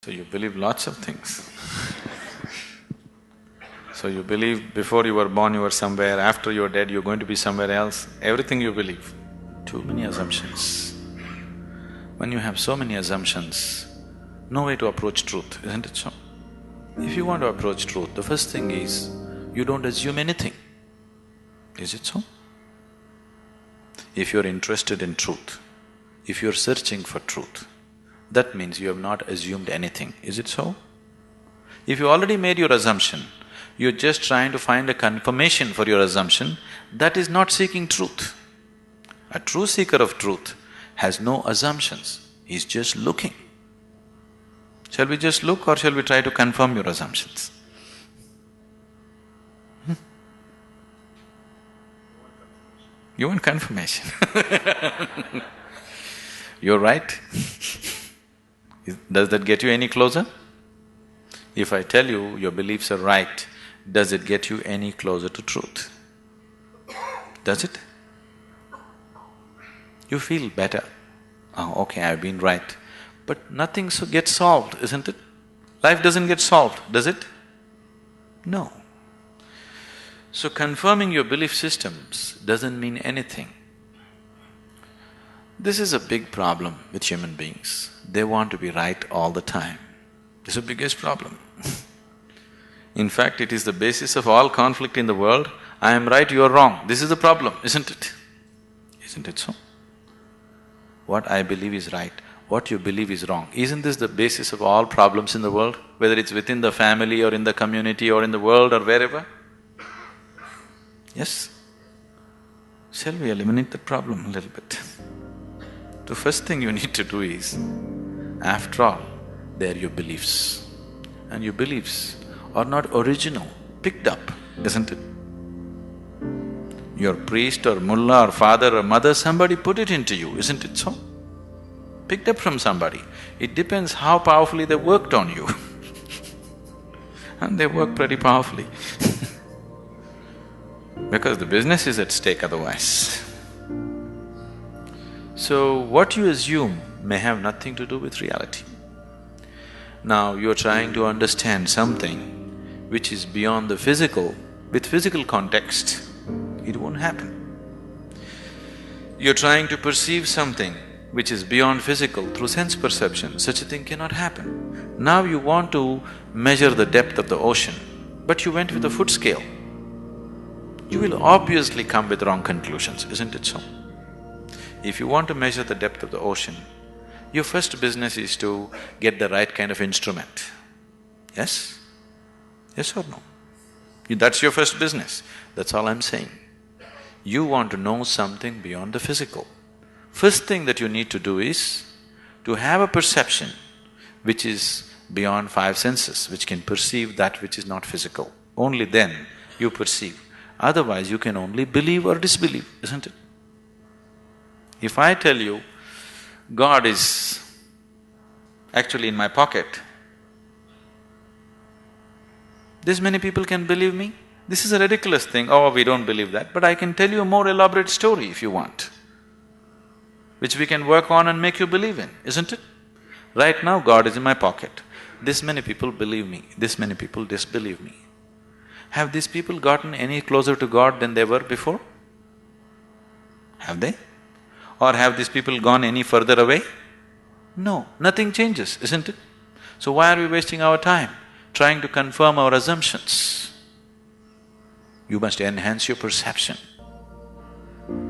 So you believe lots of things. So you believe before you were born you were somewhere, after you're dead you're going to be somewhere else, everything you believe. Too many assumptions. When you have so many assumptions, no way to approach truth, isn't it so? If you want to approach truth, the first thing is, you don't assume anything. Is it so? If you're interested in truth, if you're searching for truth, that means you have not assumed anything, is it so? If you already made your assumption, you're just trying to find a confirmation for your assumption, that is not seeking truth. A true seeker of truth has no assumptions, he's just looking. Shall we just look or shall we try to confirm your assumptions? You want confirmation? You're right. Does that get you any closer? If I tell you your beliefs are right, does it get you any closer to truth? Does it? You feel better. Oh, okay, I've been right. But nothing gets solved, isn't it? Life doesn't get solved, does it? No. So confirming your belief systems doesn't mean anything. This is a big problem with human beings. They want to be right all the time. This is the biggest problem. In fact, it is the basis of all conflict in the world. I am right, you are wrong. This is the problem, isn't it? Isn't it so? What I believe is right, what you believe is wrong. Isn't this the basis of all problems in the world? Whether it's within the family or in the community or in the world or wherever? Yes? Shall we eliminate that problem a little bit? The first thing you need to do is, after all, they are your beliefs. And your beliefs are not original, picked up, isn't it? Your priest or mullah or father or mother, somebody put it into you, isn't it so? Picked up from somebody. It depends how powerfully they worked on you. And they work pretty powerfully because the business is at stake otherwise. So, what you assume may have nothing to do with reality. Now, you're trying to understand something which is beyond the physical, with physical context, it won't happen. You're trying to perceive something which is beyond physical through sense perception, such a thing cannot happen. Now you want to measure the depth of the ocean, but you went with a foot scale. You will obviously come with wrong conclusions, isn't it so? If you want to measure the depth of the ocean, your first business is to get the right kind of instrument. Yes? Yes or no? That's your first business, that's all I'm saying. You want to know something beyond the physical. First thing that you need to do is to have a perception which is beyond five senses, which can perceive that which is not physical. Only then you perceive. Otherwise you can only believe or disbelieve, isn't it? If I tell you, God is actually in my pocket, this many people can believe me? This is a ridiculous thing, oh, we don't believe that, but I can tell you a more elaborate story if you want, which we can work on and make you believe in, isn't it? Right now, God is in my pocket. This many people believe me, this many people disbelieve me. Have these people gotten any closer to God than they were before? Have they? Or have these people gone any further away? No, nothing changes, isn't it? So why are we wasting our time trying to confirm our assumptions? You must enhance your perception,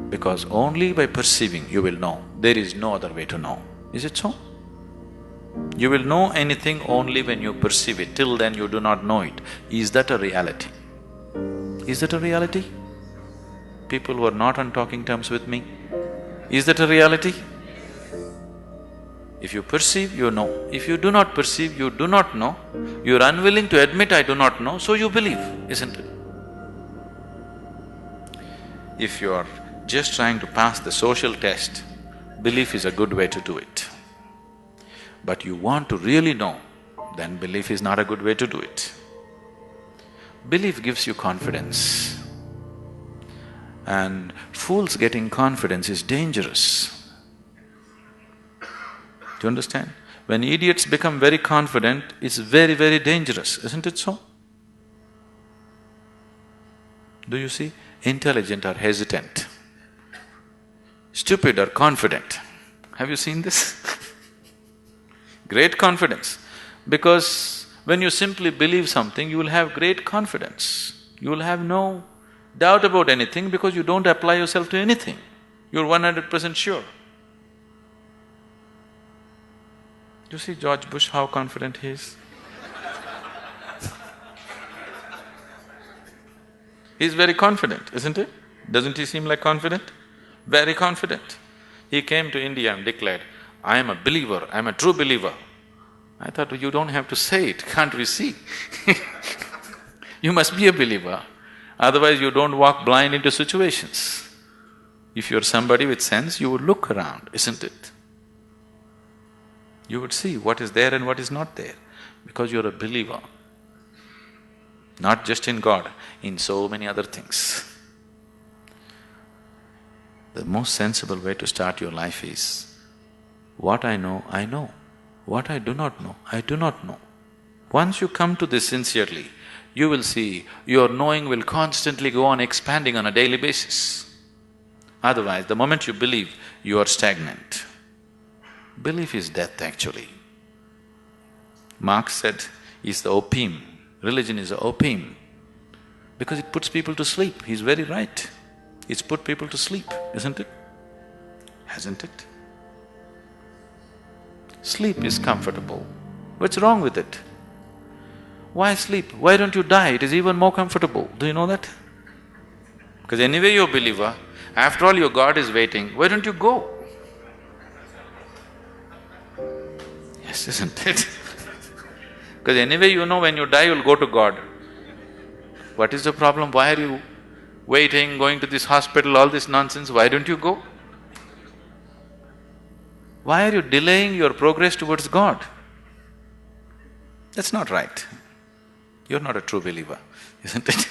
because only by perceiving you will know. There is no other way to know. Is it so? You will know anything only when you perceive it. Till then you do not know it. Is that a reality? Is that a reality? People who are not on talking terms with me, is that a reality? If you perceive, you know. If you do not perceive, you do not know. You're unwilling to admit, I do not know, so you believe, isn't it? If you're just trying to pass the social test, belief is a good way to do it. But you want to really know, then belief is not a good way to do it. Belief gives you confidence, and fools getting confidence is dangerous. Do you understand? When idiots become very confident, it's very, very dangerous, isn't it so? Do you see? Intelligent are hesitant, stupid are confident. Have you seen this? Great confidence. Because when you simply believe something, you will have great confidence. You will have no doubt about anything because you don't apply yourself to anything. You're 100% sure. You see George Bush, how confident he is? He's very confident, isn't it? Doesn't he seem like confident? Very confident. He came to India and declared, "I am a believer, I am a true believer." I thought, you don't have to say it, can't we see? You must be a believer, otherwise you don't walk blind into situations. If you're somebody with sense, you would look around, isn't it? You would see what is there and what is not there, because you're a believer. Not just in God, in so many other things. The most sensible way to start your life is, what I know, I know. What I do not know, I do not know. Once you come to this sincerely, you will see your knowing will constantly go on expanding on a daily basis. Otherwise, the moment you believe, you are stagnant. Belief is death actually. Marx said, is the opium, religion is the opium, because it puts people to sleep. He's very right. It's put people to sleep, isn't it? Hasn't it? Sleep is comfortable. What's wrong with it? Why sleep? Why don't you die? It is even more comfortable. Do you know that? Because anyway you're a believer, after all your God is waiting, why don't you go? Yes, isn't it? Because anyway you know when you die you'll go to God. What is the problem? Why are you waiting, going to this hospital, all this nonsense? Why don't you go? Why are you delaying your progress towards God? That's not right. You're not a true believer, isn't it?